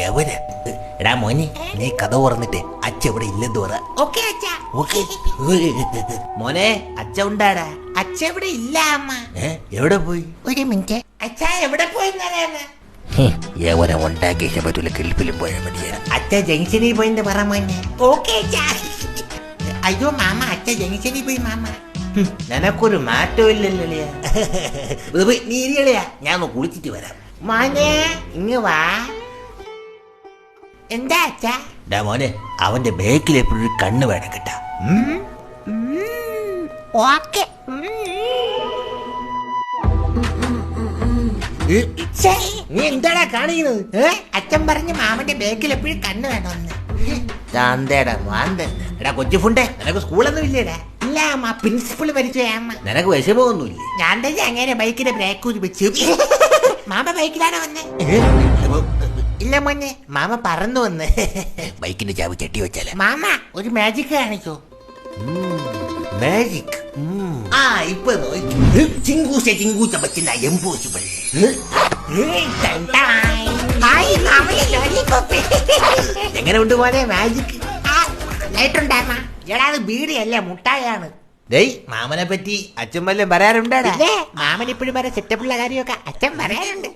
എവര്? എടാ മോനെ, നീ കഥ തുറന്നിട്ട് അച്ഛ ഇവിടെ ഇല്ലെന്ന് പറ. ഓക്കേ അച്ഛാ. ഓക്കേ. മോനെ, അച്ഛ ഉണ്ടാടാ? അച്ഛ ഇവിടെ ഇല്ല അമ്മ. എവിടെ പോയി? ഒരു മിനിറ്റ്. അച്ഛാ എവിടെ പോയി? യവനെ ഉണ്ടാക്കിയ പറ്റൂല, കിളിപ്പിലും പോയാൽ മതിയാ. അച്ഛ ജംഗ്ഷനിൽ പോയിന്ന് പറ മോനെ. ഓക്കേ അച്ഛാ. അയ്യോ മാമ, അച്ഛ ജംഗ്ഷനിൽ പോയി മാമ. നിനക്കൊരു മാറ്റവും ഇല്ലല്ലേ? നീ ഇരിയളിയാ, ഞാൻ ഒന്ന് കുളിച്ചിട്ട് വരാം. മോനെ ഇങ്ങ് വാ. എന്താ അച്ഛാ? ഡാ മോനെ, അവന്റെ ബേക്കിൽ എപ്പോഴും കണ്ണ് വേണം കേട്ടാ. ഓക്കേ. നീ എന്താടാ കാണിക്കുന്നത്? അച്ഛൻ പറഞ്ഞ് മാമന്റെ ബേക്കിൽ എപ്പോഴും കണ്ണ് വേണമെന്ന്. എടാ കൊച്ചു ഫുണ്ടേ, നിനക്ക് സ്കൂളൊന്നും ഇല്ലേടാ? ഇല്ല അമ്മ, പ്രിൻസിപ്പൾ മരിച്ചു അമ്മ. നിനക്ക് വിഷമമൊന്നുമില്ലേ? ഞാൻ തന്നെ അങ്ങനെ ബൈക്കിന്റെ ബ്രേക്ക് വെച്ചു. മാമ ബൈക്കിലാണ് വന്നേ? ഇല്ല മോനെ, മാമ പറന്നു വന്ന്. ബൈക്കിന്റെ ചാവി ചട്ടി വെച്ചാലേ. മാമ ഒരു മാജിക് കാണിക്കോ? മാജിക്? ആ ഇപ്പൊ ചിങ്കൂശ ചിങ്കൂശ പറ്റുന്ന എംപോസിബിൾ. എങ്ങനെ ഉണ്ട് മോനെ മാജിക്? എടാ അത് ബീഡിയല്ല, മുട്ടായാണ്. ഡേയ്, മാമനെ പറ്റി അച്ഛൻ വല്ലതും പറയാറുണ്ടാടാ? മാമൻ ഇപ്പോഴും വരെ സെറ്റപ്പുള്ള കാര്യമൊക്കെ അച്ഛൻ പറയാറുണ്ട്.